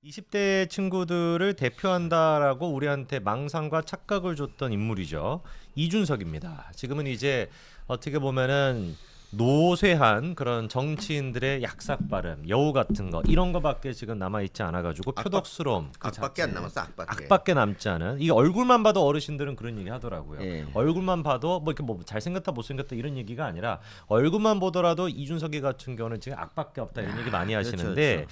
20대 친구들을 대표한다라고 우리한테 망상과 착각을 줬던 인물이죠. 이준석입니다. 지금은 이제 어떻게 보면은 노쇠한 그런 정치인들의 약삭 발음, 여우 같은 거 이런 거밖에 지금 남아 있지 않아 가지고 표독스러움 그 악밖에 안 남았어. 악밖에. 악밖에 남지 않은 이 얼굴만 봐도 어르신들은 그런 얘기 하더라고요. 예. 얼굴만 봐도 뭐 이렇게 뭐 잘생겼다 못생겼다 이런 얘기가 아니라 얼굴만 보더라도 이준석이 같은 경우는 지금 악밖에 없다 이런 얘기 많이 하시는데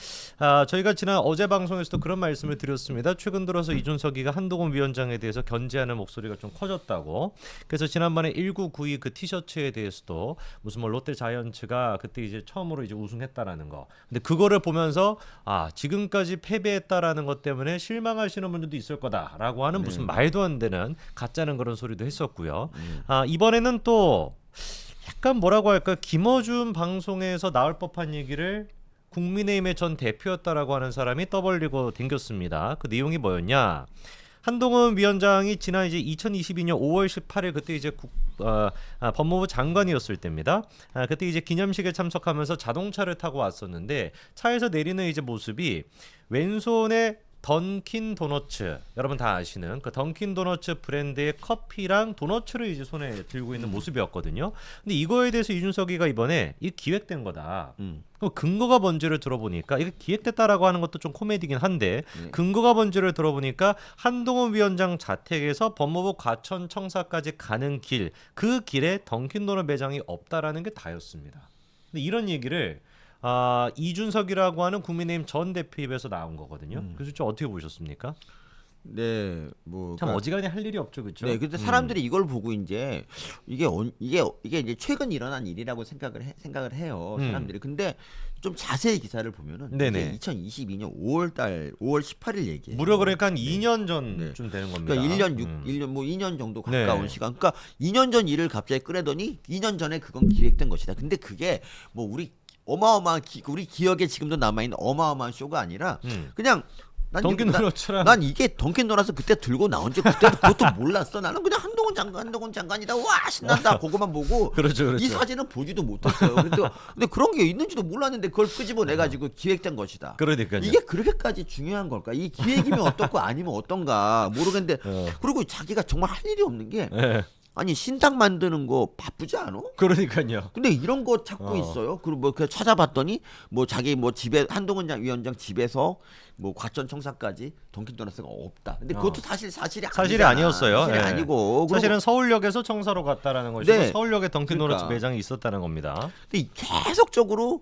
저희가 지난 어제 방송에서도 그런 말씀을 드렸습니다. 최근 들어서 이준석이가 한동훈 위원장에 대해서 견제하는 목소리가 좀 커졌다고. 그래서 지난번에 1992 그 티셔츠에 대해서도 무슨 뭐 롯데 자이언츠가 그때 이제 처음으로 이제 우승했다라는 거. 근데 그거를 보면서 지금까지 패배했다라는 것 때문에 실망하시는 분들도 있을 거다라고 하는 무슨 말도 안 되는 가짜는 그런 소리도 했었고요. 이번에는 또 약간 뭐라고 할까 김어준 방송에서 나올 법한 얘기를 국민의힘의 전 대표였다라고 하는 사람이 떠벌리고 댕겼습니다. 그 내용이 뭐였냐? 한동훈 위원장이 지난 이제 2022년 5월 18일 그때 이제 법무부 장관이었을 때입니다. 그때 이제 기념식에 참석하면서 자동차를 타고 왔었는데 차에서 내리는 이제 모습이 왼손에 던킨 도너츠, 여러분 다 아시는 그 던킨 도너츠 브랜드의 커피랑 도너츠를 이제 손에 들고 있는 모습이었거든요. 근데 이거에 대해서 이준석이가 이번에 이 기획된 거다. 그럼 근거가 뭔지를 들어보니까 이게 기획됐다라고 하는 것도 좀 코미디긴 한데 근거가 뭔지를 들어보니까 한동훈 위원장 자택에서 법무부 과천청사까지 가는 길, 그 길에 던킨 도넛 매장이 없다라는 게 다였습니다. 근데 이런 얘기를 이준석이라고 하는 국민의힘 전 대표 입에서 나온 거거든요. 그래서 좀 어떻게 보셨습니까? 네, 뭐 참 어지간히 할 일이 없죠, 그렇죠? 네, 근데 사람들이 이걸 보고 이제 이게 이제 최근 일어난 일이라고 생각을 해요, 사람들이. 근데 좀 자세히 기사를 보면은 네네. 이게 2022년 5월 18일 얘기예요. 무려 그러니까 한 2년 전쯤 되는 겁니다. 그러니까 1년 뭐 2년 정도 가까운 네. 시간. 그러니까 2년 전 일을 갑자기 꺼내더니 2년 전에 그건 기획된 것이다. 근데 그게 뭐 어마어마한 우리 기억에 지금도 남아있는 어마어마한 쇼가 아니라 그냥 던킨 도너츠랑 난 이게 던킨 도너츠 그때 들고 나온지 그때도 그것도 몰랐어. 나는 그냥 한동훈 장관이다. 와 신난다. 그거만 보고 그렇죠. 이 사진은 보지도 못했어요. 근데 그런 게 있는지도 몰랐는데 그걸 끄집어내 가지고 기획된 것이다. 그러니까요. 이게 그렇게까지 중요한 걸까? 이 기획이면 어떻고 아니면 어떤가 모르겠는데 그리고 자기가 정말 할 일이 없는 게 아니 신당 만드는 거 바쁘지 않아? 그러니까요. 근데 이런 거 찾고 있어요. 그리고 뭐 그 찾아봤더니 뭐 자기 뭐 집에 한동훈 위원장 집에서 뭐 과천청사까지 던킨 도너츠가 없다. 근데 그것도 사실이 아니었어요. 사실이 아니고 사실은 서울역에서 청사로 갔다라는 것이고 네. 서울역에 던킨 도너츠 그러니까. 매장이 있었다는 겁니다. 근데 계속적으로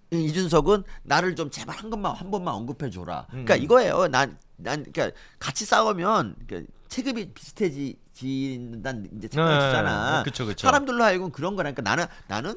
이준석은 나를 좀 제발 한 번만 언급해 줘라. 그러니까 이거예요. 난 그러니까 같이 싸우면 그러니까 체급이 비슷해진다는 이제 생각이잖아. 그쵸. 사람들로 하여금 그런 거라니까 나는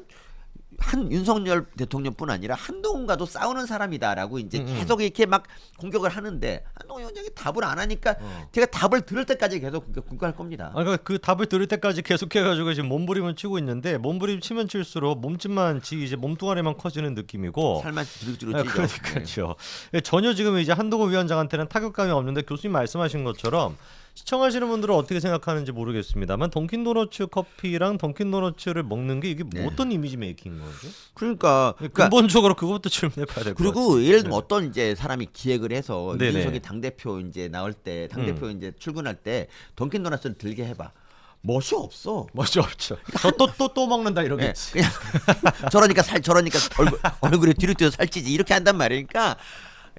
윤석열 대통령뿐 아니라 한동훈과도 싸우는 사람이다라고 이제 계속 이렇게 막 공격을 하는데 한동훈 위원장이 답을 안 하니까 제가 답을 들을 때까지 계속 공격할 겁니다. 그러니까 그 답을 들을 때까지 계속해가지고 지금 몸부림을 치고 있는데 몸부림 치면 칠수록 몸집만 이제 몸뚱아리만 커지는 느낌이고. 살만 주룩주룩 찌죠. 그러니까요. 전혀 지금 이제 한동훈 위원장한테는 타격감이 없는데 교수님 말씀하신 것처럼 시청하시는 분들은 어떻게 생각하는지 모르겠습니다만 던킨 도너츠 커피랑 던킨 도너츠를 먹는 게 이게 어떤 이미지 메이킹인 거죠? 그러니까 근본적으로 그것부터 질문해 봐야 될 것 같아요. 그리고 예를 들면 어떤 이제 사람이 기획을 해서 네네. 이준석이 당대표 이제 나올 때 당대표 이제 출근할 때 던킨 도너츠를 들게 해봐. 멋이 없어. 멋이 없죠. 또 먹는다 이러겠지. 그냥 저러니까 얼굴에 뒤로 뛰어 살찌지 이렇게 한단 말이니까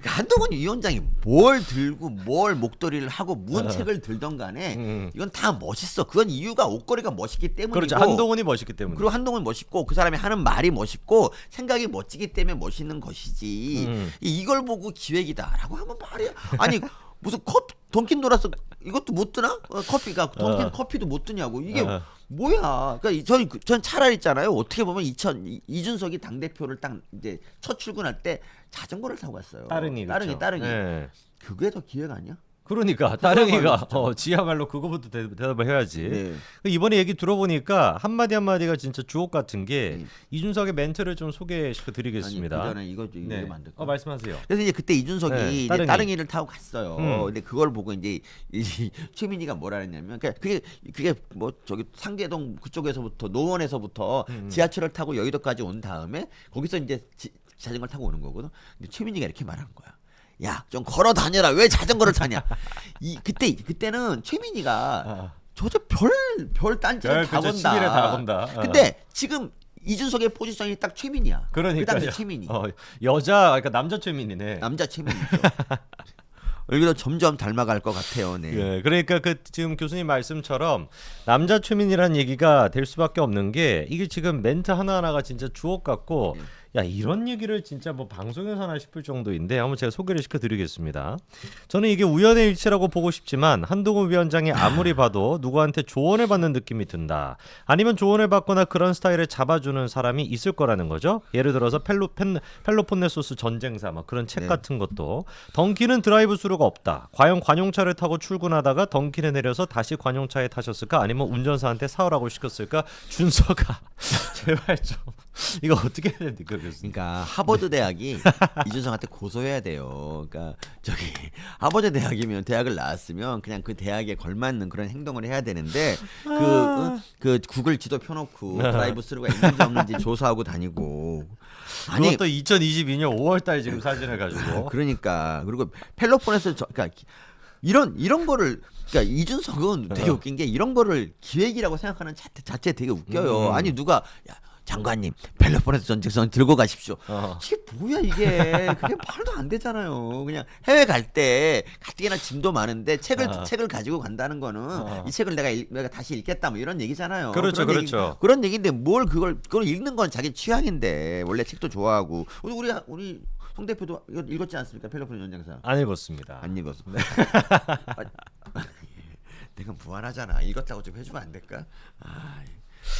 한동훈 위원장이 뭘 들고 뭘 목도리를 하고 무슨 책을 들던 간에 이건 다 멋있어. 그건 이유가 옷걸이가 멋있기 때문이고. 그렇죠. 한동훈이 멋있기 때문에. 그리고 한동훈이 멋있고 그 사람이 하는 말이 멋있고 생각이 멋지기 때문에 멋있는 것이지. 이걸 보고 기획이다라고 하면 말이야. 아니 무슨 던킨 도너츠 이것도 못 드나? 커피가 던킨 커피도 못 드냐고. 이게 뭐야? 그러니까 전 차라리 있잖아요. 어떻게 보면 이준석이 당 대표를 딱 이제 첫 출근할 때 자전거를 타고 갔어요. 따릉이. 네. 그게 더 기획 아니야? 그러니까 따릉이가 지하말로 그거부터 대답을 해야지. 네. 이번에 얘기 들어보니까 한마디가 진짜 주옥 같은 게 이준석의 멘트를 좀 소개시켜드리겠습니다. 아니, 그 전에 이거 만들까? 말씀하세요. 그래서 이제 그때 이준석이 네, 이제 따릉이를 타고 갔어요. 근데 그걸 보고 이제 최민희가 뭐라 했냐면 그게 뭐 저기 상계동 그쪽에서부터 노원에서부터 지하철을 타고 여의도까지 온 다음에 거기서 이제 자전거를 타고 오는 거거든. 근데 최민희가 이렇게 말한 거야. 야 좀 걸어 다녀라 왜 자전거를 타냐. 그때는 최민희가 저저 별 딴지를 다 그쵸, 시비를 다 건다. 근데 지금 이준석의 포지션이 딱 최민희야. 그러니까요. 그 당시 최민희. 여자 그러니까 남자 최민이네. 남자 최민희죠. 여기도 점점 닮아갈 것 같아요. 네. 예, 그러니까 그 지금 교수님 말씀처럼 남자 최민이라는 얘기가 될 수밖에 없는 게 이게 지금 멘트 하나하나가 진짜 주옥 같고 야 이런 얘기를 진짜 뭐 방송에서 하나 싶을 정도인데 한번 제가 소개를 시켜드리겠습니다. 저는 이게 우연의 일치라고 보고 싶지만 한동훈 위원장이 아무리 봐도 누구한테 조언을 받는 느낌이 든다. 아니면 조언을 받거나 그런 스타일을 잡아주는 사람이 있을 거라는 거죠. 예를 들어서 펠로폰네소스 전쟁사 막 그런 책 같은 것도 덩키는 드라이브 스루가 없다. 과연 관용차를 타고 출근하다가 덩키에 내려서 다시 관용차에 타셨을까? 아니면 운전사한테 사오라고 시켰을까? 준서가 제발 좀 이거 어떻게 해야 됩니까, 교수님? 그러니까 하버드 대학이 이준석한테 고소해야 돼요. 그러니까 저기 하버드 대학이면 대학을 나왔으면 그냥 그 대학에 걸맞는 그런 행동을 해야 되는데 그 구글 지도 펴놓고 드라이브 스루가 있는지 없는지 조사하고 다니고. 아니 그것도 2022년 5월달 지금 사진을 가지고. 그러니까 그리고 펠로폰에서 그러니까 이런 거를 그러니까 이준석은 되게 웃긴 게 이런 거를 기획이라고 생각하는 자체 되게 웃겨요. 아니 누가 야 장관님 펠로폰네소 전쟁선 들고 가십시오. 이게 뭐야 이게 그게 말도 안 되잖아요. 그냥 해외 갈 때 가뜩이나 짐도 많은데 책을 가지고 간다는 거는 이 책을 내가 다시 읽겠다 뭐 이런 얘기잖아요. 그렇죠, 그렇죠. 그런 얘기인데 뭘 그걸 읽는 건 자기 취향인데 원래 책도 좋아하고 우리 송 대표도 이거 읽었지 않습니까? 펠로폰네소 전쟁사 안 읽었습니다. 안 읽었어. 내가 무한하잖아. 읽었다고 좀 해주면 안 될까?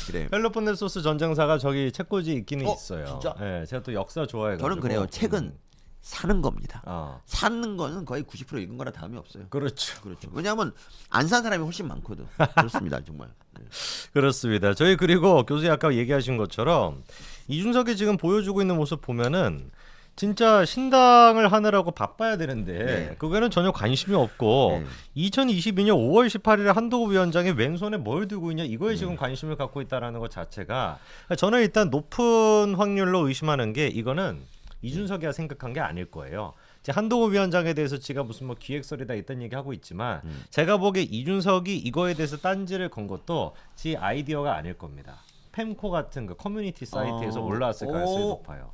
그래. 펠로폰네소스 전쟁사가 저기 책꽂이 있기는 있어요. 진짜? 네, 제가 또 역사 좋아해가지고. 저는 그래요. 책은 사는 겁니다. 어. 사는 거는 거의 90% 읽은 거나 다음이 없어요. 그렇죠. 그렇죠. 왜냐하면 안 산 사람이 훨씬 많거든. 그렇습니다, 정말. 네. 그렇습니다. 저희 그리고 교수님 아까 얘기하신 것처럼 이준석이 지금 보여주고 있는 모습 보면은 진짜 신당을 하느라고 바빠야 되는데 네. 그거는 전혀 관심이 없고 2022년 5월 18일에 한동훈 위원장이 왼손에 뭘 들고 있냐 이거에 지금 관심을 갖고 있다라는 것 자체가 저는 일단 높은 확률로 의심하는 게 이거는 이준석이가 생각한 게 아닐 거예요. 한동훈 위원장에 대해서 지가 무슨 뭐 기획설이다 있던 얘기 하고 있지만 제가 보기에 이준석이 이거에 대해서 딴지를 건 것도 지 아이디어가 아닐 겁니다. 펜코 같은 그 커뮤니티 사이트에서 올라왔을 가능성이 높아요.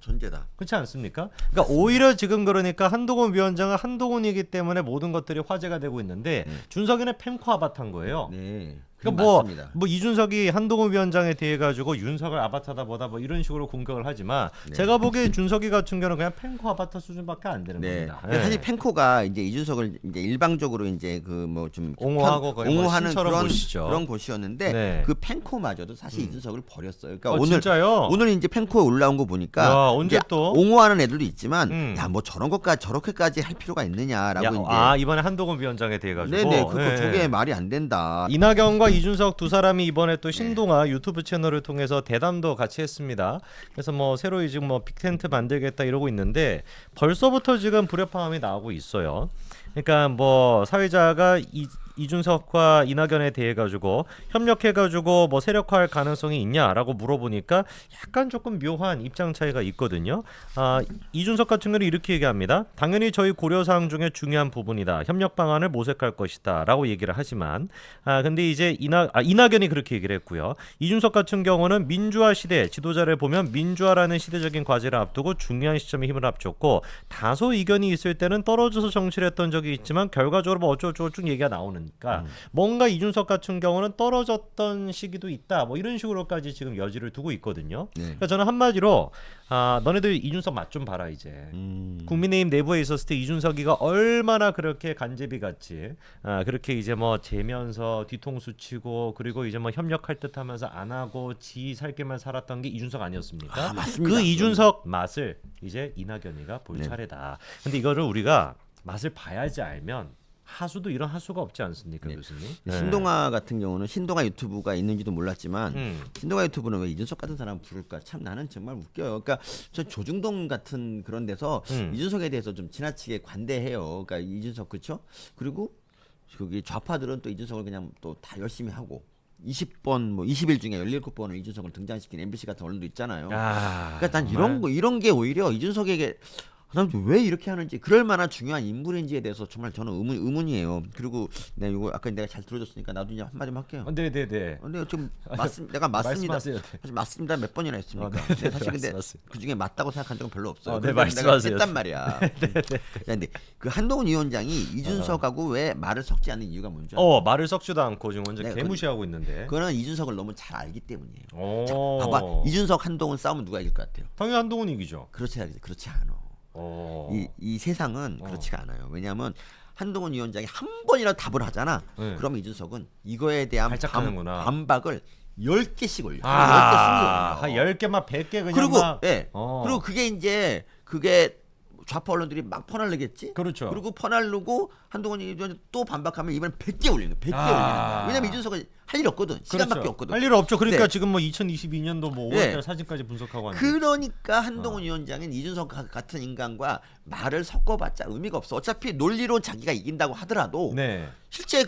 천재다. 그렇지 않습니까? 그러니까 오히려 지금 그러니까 한동훈 위원장은 한동훈이기 때문에 모든 것들이 화제가 되고 있는데 준석이는 펜코 아바타인 거예요. 네. 그러니까 맞습니다. 뭐 이준석이 한동훈 위원장에 대해 가지고 윤석을 아바타다 뭐다 뭐 이런 식으로 공격을 하지만 제가 보기에 준석이 같은 경우는 그냥 펜코 아바타 수준밖에 안 되는 겁니다. 그러니까 사실 펜코가 이제 이준석을 이제 일방적으로 이제 그 뭐 좀 옹호하고 거의 뭐 옹호하는 그런 곳이었는데 네. 그 펜코마저도 사실 이준석을 버렸어요. 그러니까 진짜요? 오늘 이제 펜코에 올라온 거 보니까 야, 언제 또 옹호하는 애들도 있지만 야 뭐 저런 것까지 저렇게까지 할 필요가 있느냐라고 이제 이번에 한동훈 위원장에 대해 가지고 네네 저게 말이 안 된다. 이낙연과 이준석 두 사람이 이번에 또 신동아 유튜브 채널을 통해서 대담도 같이 했습니다. 그래서 뭐 새로 지금 뭐 빅텐트 만들겠다 이러고 있는데 벌써부터 지금 불협화음이 나오고 있어요. 그러니까 뭐 사회자가 이준석과 이낙연에 대해 가지고 협력해 가지고 뭐 세력화할 가능성이 있냐라고 물어보니까 약간 조금 묘한 입장 차이가 있거든요. 이준석 같은 경우는 이렇게 얘기합니다. 당연히 저희 고려 사항 중에 중요한 부분이다. 협력 방안을 모색할 것이다라고 얘기를 하지만 근데 이제 이낙연이 그렇게 얘기를 했고요. 이준석 같은 경우는 민주화 시대 지도자를 보면 민주화라는 시대적인 과제를 앞두고 중요한 시점에 힘을 합쳤고 다소 이견이 있을 때는 떨어져서 정치를 했던 적이 있지만 결과적으로 뭐 어쩌고저쩌고 쭉 얘기가 나오는 뭔가 이준석 같은 경우는 떨어졌던 시기도 있다. 뭐 이런 식으로까지 지금 여지를 두고 있거든요. 그러니까 저는 한마디로 너네들 이준석 맛 좀 봐라 이제. 국민의힘 내부에 있었을 때 이준석이가 얼마나 그렇게 간제비 같이 그렇게 이제 뭐 재면서 뒤통수 치고 그리고 이제 뭐 협력할 듯하면서 안 하고 지 살 길만 살았던 게 이준석 아니었습니까? 맞습니다. 그 이준석 맛을 이제 이낙연이가 볼 차례다. 근데 이거를 우리가 맛을 봐야지 알면 하수도 이런 하수가 없지 않습니까, 교수님? 신동아 같은 경우는 신동아 유튜브가 있는지도 몰랐지만 신동아 유튜브는 왜 이준석 같은 사람 부를까? 참 나는 정말 웃겨요. 그러니까 저 조중동 같은 그런 데서 이준석에 대해서 좀 지나치게 관대해요. 그러니까 이준석 그렇죠? 그리고 거기 좌파들은 또 이준석을 그냥 또 다 열심히 하고 20번 뭐 20일 중에 17번을 이준석을 등장시킨 MBC 같은 언론도 있잖아요. 그러니까 난 이런 게 오히려 이준석에게 왜 이렇게 하는지 그럴 만한 중요한 인물인지에 대해서 정말 저는 의문이에요. 그리고 내가 이거 아까 내가 잘 들어줬으니까 나도 이제 한마디만 할게요. 네네네. 근데 좀 내가 맞습니다. 말씀하세요. 사실 맞습니다 몇 번이나 했습니까? 네, 근데 사실 근데 말씀하세요. 그 중에 맞다고 생각한 적은 별로 없어요. 네, 그러니까 내가 말씀하세요. 했단 말이야. 근데 그 한동훈 위원장이 이준석하고 왜 말을 섞지 않는 이유가 뭔지 알아요? 말을 섞지도 않고 지금 완전 네, 개무시하고 있는데. 그거는 이준석을 너무 잘 알기 때문이에요. 오. 자, 봐봐 이준석 한동훈 싸우면 누가 이길 것 같아요? 당연히 한동훈 이기죠. 그렇지 않아. 오. 이 세상은 그렇지가 않아요. 왜냐하면 한동훈 위원장이 한 번이라도 답을 하잖아. 네. 그러면 이준석은 이거에 대한 발작하는구나. 반박을 10개씩 올려. 10개 한 승리 올려. 10개만 100개 그냥 그리고 막. 그리고 그게 이제 그게 좌파 언론들이 막 퍼날르겠지. 그렇죠. 그리고 퍼날르고 한동훈 위원장이 또 반박하면 이번엔 100개 올리는 거야. 100개 올리는 거야. 왜냐면 이준석은 할 일 없거든. 시간밖에 그렇죠. 없거든. 할 일 없죠. 그러니까 네. 지금 뭐 2022년도 뭐 5월달 사진까지 분석하고 하는데. 그러니까 한동훈 위원장은 이준석 같은 인간과 말을 섞어봤자 의미가 없어. 어차피 논리로 자기가 이긴다고 하더라도 네. 실제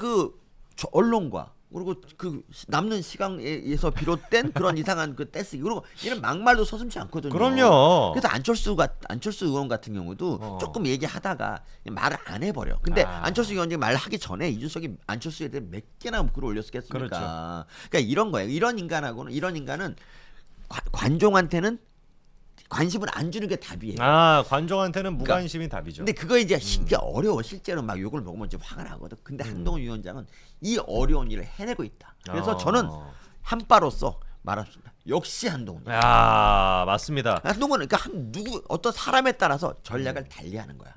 언론과 그리고 그 남는 시간에서 비롯된 그런 이상한 그 떼쓰기 그리고 이런 막말도 서슴지 않거든요. 그럼요. 그래서 안철수 의원 같은 경우도 조금 얘기하다가 말을 안 해버려. 근데 안철수 의원이 말하기 전에 이준석이 안철수에 대해 몇 개나 글을 올렸겠습니까? 그렇죠. 그러니까 이런 거예요. 이런 인간은 관종한테는 관심을 안 주는 게 답이에요. 관종한테는 무관심이 답이죠. 근데 그거 이제 이게 어려워. 실제로 막 욕을 먹으면 좀 화가 나거든. 근데 한동훈 위원장은 이 어려운 일을 해내고 있다. 그래서 저는 한바로서 말합니다. 역시 한동훈. 맞습니다. 한동훈은 그러니까 어떤 사람에 따라서 전략을 달리하는 거야.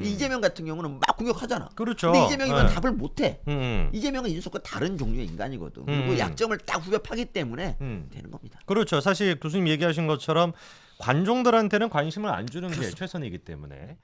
이재명 같은 경우는 막 공격하잖아. 그렇죠. 근데 이재명이면 네. 답을 못해. 음. 이재명은 이준석과 다른 종류의 인간이거든. 그리고 약점을 딱 후벼 파기 때문에 되는 겁니다. 그렇죠. 사실 교수님 얘기하신 것처럼 관종들한테는 관심을 안 주는 게 최선이기 때문에.